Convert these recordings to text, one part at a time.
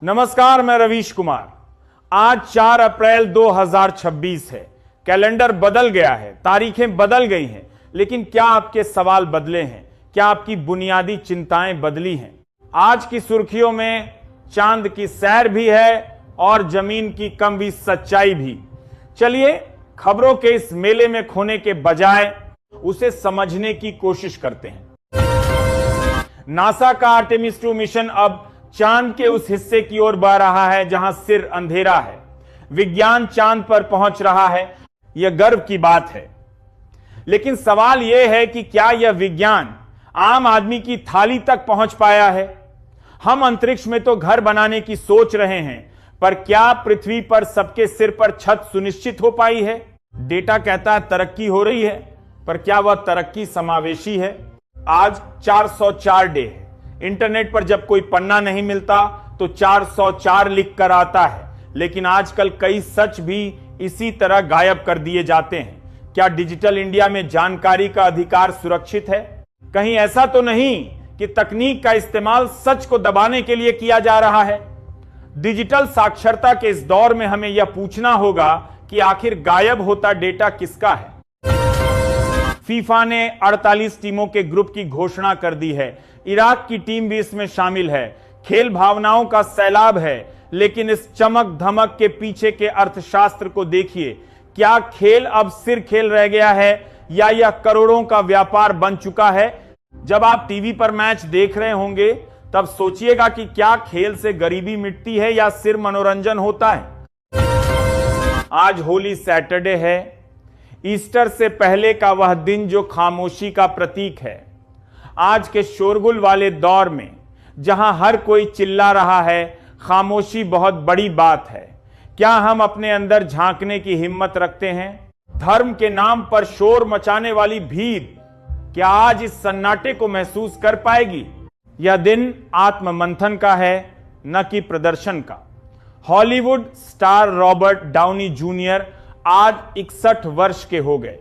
नमस्कार, मैं रवीश कुमार। आज 4 अप्रैल 2026 है। कैलेंडर बदल गया है, तारीखें बदल गई हैं, लेकिन क्या आपके सवाल बदले हैं? क्या आपकी बुनियादी चिंताएं बदली हैं? आज की सुर्खियों में चांद की सैर भी है और जमीन की कम भी सच्चाई भी। चलिए खबरों के इस मेले में खोने के बजाय उसे समझने की कोशिश करते हैं। नासा का आर्टेमिस 2 मिशन अब चांद के उस हिस्से की ओर बढ़ रहा है जहां सिर अंधेरा है। विज्ञान चांद पर पहुंच रहा है, यह गर्व की बात है। लेकिन सवाल यह है कि क्या यह विज्ञान आम आदमी की थाली तक पहुंच पाया है? हम अंतरिक्ष में तो घर बनाने की सोच रहे हैं, पर क्या पृथ्वी पर सबके सिर पर छत सुनिश्चित हो पाई है? डेटा कहता है तरक्की हो रही है, पर क्या वह तरक्की समावेशी है? आज 404 डे है। इंटरनेट पर जब कोई पन्ना नहीं मिलता तो 404 लिख कर आता है, लेकिन आजकल कई सच भी इसी तरह गायब कर दिए जाते हैं। क्या डिजिटल इंडिया में जानकारी का अधिकार सुरक्षित है? कहीं ऐसा तो नहीं कि तकनीक का इस्तेमाल सच को दबाने के लिए किया जा रहा है? डिजिटल साक्षरता के इस दौर में हमें यह पूछना होगा कि आखिर गायब होता डेटा किसका है? फीफा ने 48 टीमों के ग्रुप की घोषणा कर दी है। इराक की टीम भी इसमें शामिल है। खेल भावनाओं का सैलाब है, लेकिन इस चमक धमक के पीछे के अर्थशास्त्र को देखिए। क्या खेल अब सिर्फ खेल रह गया है या यह करोड़ों का व्यापार बन चुका है? जब आप टीवी पर मैच देख रहे होंगे तब सोचिएगा कि क्या खेल से गरीबी मिटती है या सिर्फ मनोरंजन होता है? आज होली सैटरडे है, ईस्टर से पहले का वह दिन जो खामोशी का प्रतीक है। आज के शोरगुल वाले दौर में जहां हर कोई चिल्ला रहा है, खामोशी बहुत बड़ी बात है। क्या हम अपने अंदर झांकने की हिम्मत रखते हैं? धर्म के नाम पर शोर मचाने वाली भीड़ क्या आज इस सन्नाटे को महसूस कर पाएगी? यह दिन आत्ममंथन का है, न कि प्रदर्शन का। Hollywood star Robert Downey junior आज 61 वर्ष के हो गए।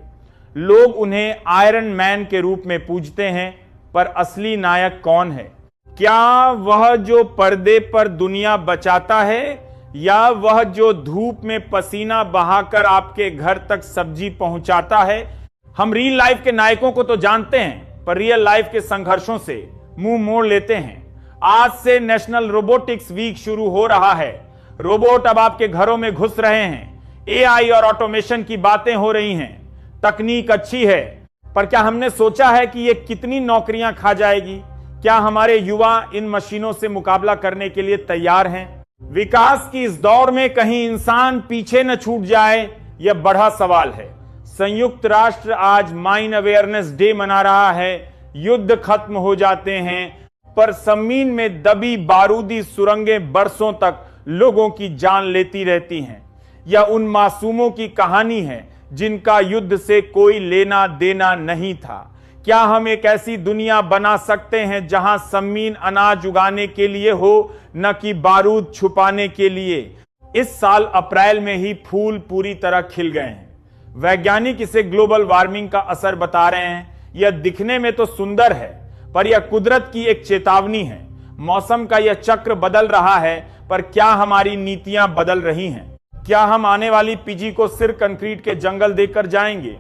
लोग उन्हें आयरन मैन के रूप में पूजते हैं, पर असली नायक कौन है? क्या वह जो पर्दे पर दुनिया बचाता है, या वह जो धूप में पसीना बहाकर आपके घर तक सब्जी पहुंचाता है? हम रियल लाइफ के नायकों को तो जानते हैं, पर रियल लाइफ के संघर्षों से मुंह मोड़ लेते हैं। आज से नेशनल रोबोटिक्स वीक शुरू हो रहा है। रोबोट अब आपके घरों में घुस रहे हैं। एआई और ऑटोमेशन की बातें हो रही हैं। तकनीक अच्छी है, पर क्या हमने सोचा है कि ये कितनी नौकरियां खा जाएगी? क्या हमारे युवा इन मशीनों से मुकाबला करने के लिए तैयार हैं? विकास की इस दौड़ में कहीं इंसान पीछे न छूट जाए, यह बड़ा सवाल है। संयुक्त राष्ट्र आज माइन अवेयरनेस डे मना रहा है। युद्ध खत्म हो जाते हैं, पर जमीन में दबी बारूदी सुरंगें बरसों तक लोगों की जान लेती रहती हैं। यह उन मासूमों की कहानी है जिनका युद्ध से कोई लेना देना नहीं था। क्या हम एक ऐसी दुनिया बना सकते हैं जहां जमीन अनाज उगाने के लिए हो, न कि बारूद छुपाने के लिए? इस साल अप्रैल में ही फूल पूरी तरह खिल गए हैं। वैज्ञानिक इसे ग्लोबल वार्मिंग का असर बता रहे हैं। यह दिखने में तो सुंदर है, पर यह कुदरत की एक चेतावनी है। मौसम का यह चक्र बदल रहा है, पर क्या हमारी नीतियां बदल रही हैं? क्या हम आने वाली पीढ़ी को सिर्फ कंक्रीट के जंगल देकर जाएंगे?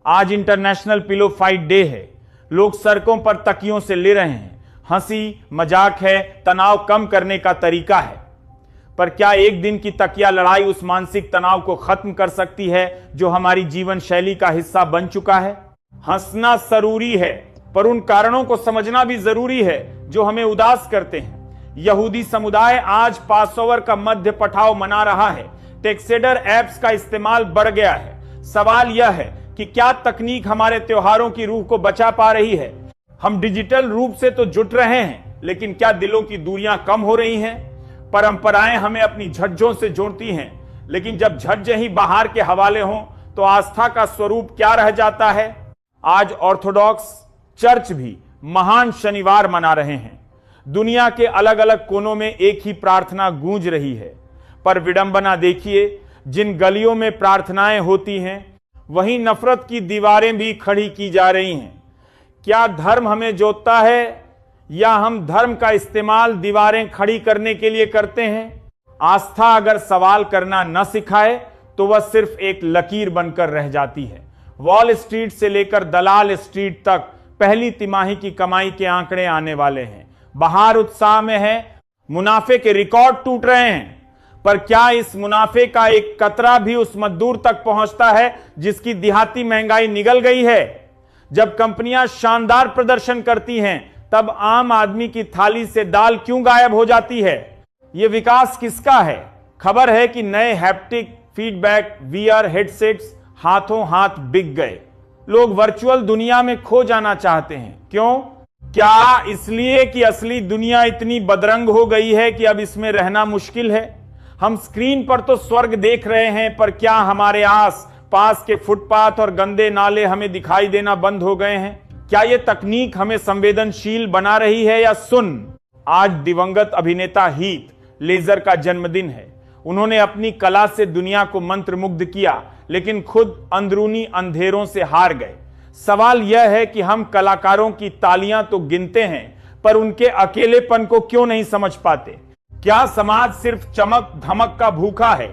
आज इंटरनेशनल पिलो फाइट डे है। लोग सड़कों पर तकियों से ले रहे हैं। हंसी मजाक है, तनाव कम करने का तरीका है। पर क्या एक दिन की तकिया लड़ाई उस मानसिक तनाव को खत्म कर सकती है जो हमारी जीवन शैली का हिस्सा बन चुका है? हंसना जरूरी है, पर उन कारणों को समझना भी जरूरी है जो हमें उदास करते हैं। यहूदी समुदाय आज पासओवर का मध्य पठाव मना रहा है। टेक्सेडर ऐप्स का इस्तेमाल बढ़ गया है। सवाल यह है कि क्या तकनीक हमारे त्योहारों की रूह को बचा पा रही है? हम डिजिटल रूप से तो जुट रहे हैं, लेकिन क्या दिलों की दूरियां कम हो रही हैं? परंपराएं हमें अपनी झज्जों से जोड़ती हैं, लेकिन जब झज्जे ही बाहर के हवाले हों तो आस्था का स्वरूप क्या रह जाता है? आज ऑर्थोडॉक्स चर्च भी महान शनिवार मना रहे हैं। दुनिया के अलग अलग कोनों में एक ही प्रार्थना गूंज रही है, पर विडंबना देखिए, जिन गलियों में प्रार्थनाएं होती हैं वहीं नफरत की दीवारें भी खड़ी की जा रही हैं। क्या धर्म हमें जोतता है या हम धर्म का इस्तेमाल दीवारें खड़ी करने के लिए करते हैं? आस्था अगर सवाल करना न सिखाए तो वह सिर्फ एक लकीर बनकर रह जाती है। वॉल स्ट्रीट से लेकर दलाल स्ट्रीट तक पहली तिमाही की कमाई के आंकड़े आने वाले हैं। बाहर उत्साह में है, मुनाफे के रिकॉर्ड टूट रहे हैं, पर क्या इस मुनाफे का एक कतरा भी उस मजदूर तक पहुंचता है जिसकी देहाती महंगाई निगल गई है? जब कंपनियां शानदार प्रदर्शन करती हैं, तब आम आदमी की थाली से दाल क्यों गायब हो जाती है? यह विकास किसका है? खबर है कि नए हैप्टिक फीडबैक वीआर हेडसेट्स हाथों हाथ बिक गए। लोग वर्चुअल दुनिया में खो जाना चाहते हैं। क्यों? क्या इसलिए कि असली दुनिया इतनी बदरंग हो गई है कि अब इसमें रहना मुश्किल है? हम स्क्रीन पर तो स्वर्ग देख रहे हैं, पर क्या हमारे आस पास के फुटपाथ और गंदे नाले हमें दिखाई देना बंद हो गए हैं? क्या यह तकनीक हमें संवेदनशील बना रही है या सुन्न? आज दिवंगत अभिनेता हीथ लेजर का जन्मदिन है। उन्होंने अपनी कला से दुनिया को मंत्रमुग्ध किया, लेकिन खुद अंदरूनी अंधेरों से हार गए। सवाल यह है कि हम कलाकारों की तालियां तो गिनते हैं, पर उनके अकेलेपन को क्यों नहीं समझ पाते? क्या समाज सिर्फ चमक धमक का भूखा है?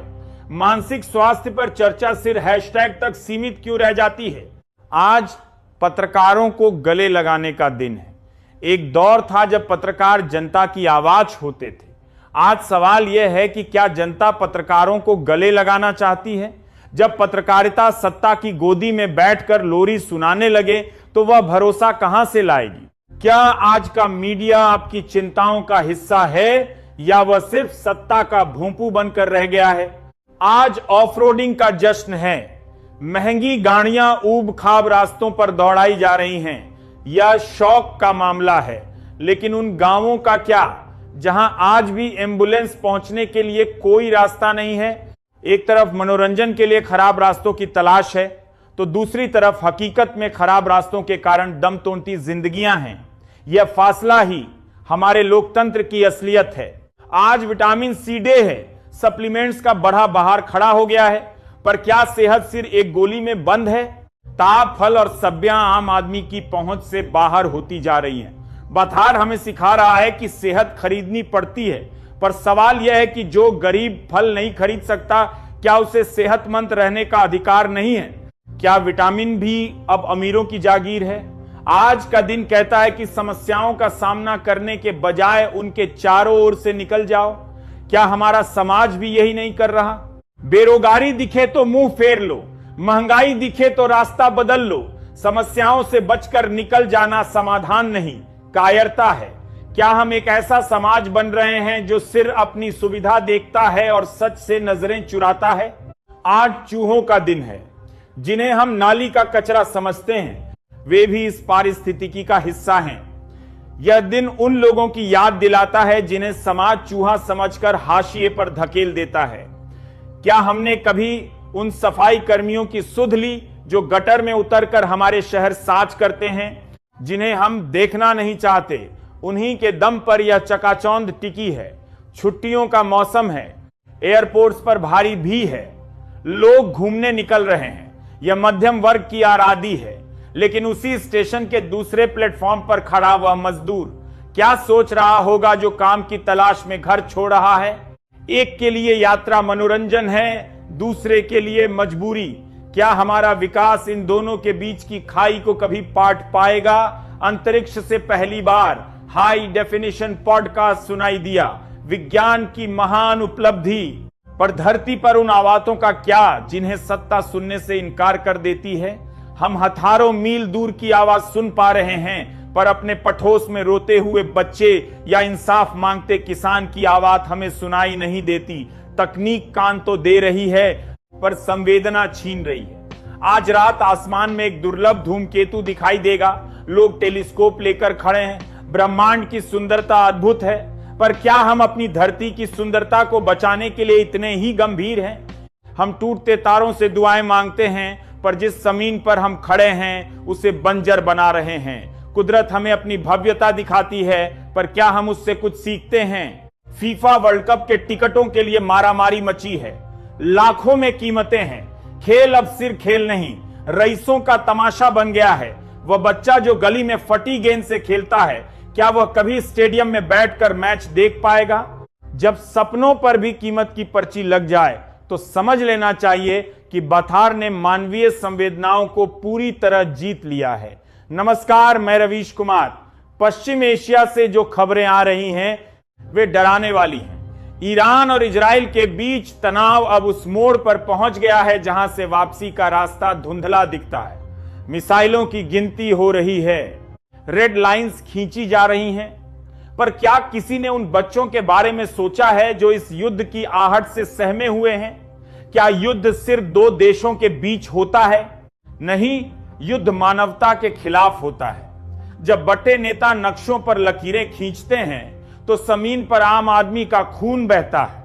मानसिक स्वास्थ्य पर चर्चा सिर्फ हैशटैग तक सीमित क्यों रह जाती है? आज पत्रकारों को गले लगाने का दिन है। एक दौर था जब पत्रकार जनता की आवाज होते थे। आज सवाल यह है कि क्या जनता पत्रकारों को गले लगाना चाहती है? जब पत्रकारिता सत्ता की गोदी में बैठकर लोरी सुनाने लगे तो वह भरोसा कहां से लाएगी? क्या आज का मीडिया आपकी चिंताओं का हिस्सा है या वह सिर्फ सत्ता का भोंपू बनकर रह गया है? आज ऑफरोडिंग का जश्न है। महंगी गाड़ियां ऊब खाब रास्तों पर दौड़ाई जा रही हैं। यह शौक का मामला है, लेकिन उन गांवों का क्या जहां आज भी एम्बुलेंस पहुंचने के लिए कोई रास्ता नहीं है? एक तरफ मनोरंजन के लिए खराब रास्तों की तलाश है, तो दूसरी तरफ हकीकत में खराब रास्तों के कारण दम तोड़ती जिंदगियां हैं। यह फासला ही हमारे लोकतंत्र की असलियत है। आज विटामिन सी डे है, सप्लीमेंट्स का बड़ा बहार खड़ा हो गया है, पर क्या सेहत सिर्फ एक गोली में बंद है? ताप, फल और सब्जियां आम आदमी की पहुंच से बाहर होती जा रही हैं। बथार हमें सिखा रहा है कि सेहत खरीदनी पड़ती है, पर सवाल यह है कि जो गरीब फल नहीं खरीद सकता, क्या उसे सेहतमंद रहने का अधिकार नहीं है? क्या विटामिन भी अब अमीरों की जागीर है? आज का दिन कहता है कि समस्याओं का सामना करने के बजाय उनके चारों ओर से निकल जाओ। क्या हमारा समाज भी यही नहीं कर रहा? बेरोजगारी दिखे तो मुंह फेर लो, महंगाई दिखे तो रास्ता बदल लो। समस्याओं से बचकर निकल जाना समाधान नहीं, कायरता है। क्या हम एक ऐसा समाज बन रहे हैं जो सिर्फ अपनी सुविधा देखता है और सच से नजरें चुराता है? आज चूहों का दिन है। जिन्हें हम नाली का कचरा समझते हैं, वे भी इस पारिस्थितिकी का हिस्सा हैं। यह दिन उन लोगों की याद दिलाता है जिन्हें समाज चूहा समझकर हाशिए पर धकेल देता है। क्या हमने कभी उन सफाई कर्मियों की सुध ली जो गटर में उतरकर हमारे शहर साज करते हैं, जिन्हें हम देखना नहीं चाहते? उन्हीं के दम पर यह चकाचौंध टिकी है। छुट्टियों का मौसम है, एयरपोर्ट्स पर भारी भीड़ है, लोग घूमने निकल रहे हैं। यह मध्यम वर्ग की आराधी है, लेकिन उसी स्टेशन के दूसरे प्लेटफॉर्म पर खड़ा वह मजदूर क्या सोच रहा होगा जो काम की तलाश में घर छोड़ रहा है? एक के लिए यात्रा मनोरंजन है, दूसरे के लिए मजबूरी। क्या हमारा विकास इन दोनों के बीच की खाई को कभी पाट पाएगा? अंतरिक्ष से पहली बार हाई डेफिनेशन पॉडकास्ट सुनाई दिया, विज्ञान की महान उपलब्धि। पर धरती पर उन आवाज़ों का क्या जिन्हें सत्ता सुनने से इनकार कर देती है? हम हजारों मील दूर की आवाज सुन पा रहे हैं, पर अपने पठोस में रोते हुए बच्चे या इंसाफ मांगते किसान की आवाज हमें सुनाई नहीं देती। तकनीक कान तो दे रही है, पर संवेदना छीन रही है। आज रात आसमान में एक दुर्लभ धूमकेतु दिखाई देगा। लोग टेलीस्कोप लेकर खड़े हैं। ब्रह्मांड की सुंदरता अद्भुत है, पर क्या हम अपनी धरती की सुंदरता को बचाने के लिए इतने ही गंभीर हैं? हम टूटते तारों से दुआएं मांगते हैं, पर जिस जमीन पर हम खड़े हैं उसे बंजर बना रहे हैं। कुदरत हमें अपनी भव्यता दिखाती है, पर क्या हम उससे कुछ सीखते हैं? फीफा वर्ल्ड कप के टिकटों के लिए मारामारी मची है, लाखों में कीमतें हैं। खेल अब सिर्फ खेल नहीं, रईसों का तमाशा बन गया है। वह बच्चा जो गली में फटी गेंद से खेलता है, क्या वह कभी स्टेडियम में बैठकर मैच देख पाएगा? जब सपनों पर भी कीमत की पर्ची लग जाए तो समझ लेना चाहिए कि बथार ने मानवीय संवेदनाओं को पूरी तरह जीत लिया है। नमस्कार, मैं रवीश कुमार। पश्चिम एशिया से जो खबरें आ रही हैं वे डराने वाली हैं। ईरान और इजराइल के बीच तनाव अब उस मोड़ पर पहुंच गया है जहां से वापसी का रास्ता धुंधला दिखता है। मिसाइलों की गिनती हो रही है, रेड लाइंस खींची जा रही हैं, पर क्या किसी ने उन बच्चों के बारे में सोचा है जो इस युद्ध की आहट से सहमे हुए हैं? क्या युद्ध सिर्फ दो देशों के बीच होता है? नहीं, युद्ध मानवता के खिलाफ होता है। जब बड़े नेता नक्शों पर लकीरें खींचते हैं तो जमीन पर आम आदमी का खून बहता है।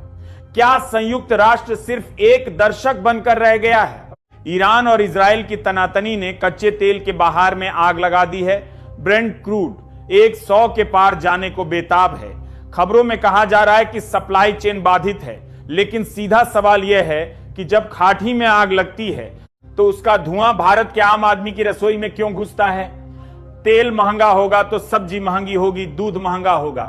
क्या संयुक्त राष्ट्र सिर्फ एक दर्शक बनकर रह गया है? ईरान और इजराइल की तनातनी ने कच्चे तेल के बहार में आग लगा दी है। ब्रेंट क्रूड 100 के पार जाने को बेताब है। खबरों में कहा जा रहा है कि सप्लाई चेन बाधित है, लेकिन सीधा सवाल यह है कि जब खाटी में आग लगती है तो उसका धुआं भारत के आम आदमी की रसोई में क्यों घुसता है? तेल महंगा होगा तो सब्जी महंगी होगी, दूध महंगा होगा।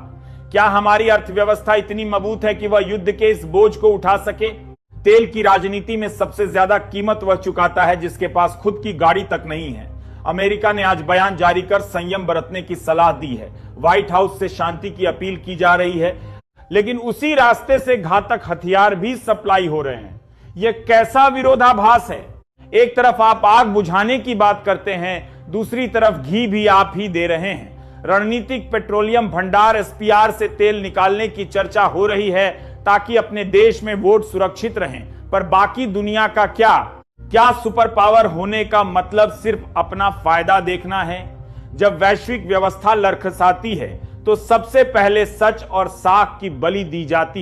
क्या हमारी अर्थव्यवस्था इतनी मजबूत है कि वह युद्ध के इस बोझ को उठा सके? तेल की राजनीति में सबसे ज्यादा कीमत वह चुकाता है जिसके पास खुद की गाड़ी तक नहीं है। अमेरिका ने आज बयान जारी कर संयम बरतने की सलाह दी है। व्हाइट हाउस से शांति की अपील की जा रही है, लेकिन उसी रास्ते से घातक हथियार भी सप्लाई हो रहे हैं। यह कैसा विरोधाभास है? एक तरफ आप आग बुझाने की बात करते हैं, दूसरी तरफ घी भी आप ही दे रहे हैं। रणनीतिक पेट्रोलियम भंडार एसपीआर से तेल निकालने की चर्चा हो रही है ताकि अपने देश में वोट सुरक्षित रहें, पर बाकी दुनिया का क्या सुपर पावर होने का मतलब सिर्फ अपना फायदा देखना है? जब वैश्विक व्यवस्था लड़खड़ाती है तो सबसे पहले सच और साख की बलि दी जाती है।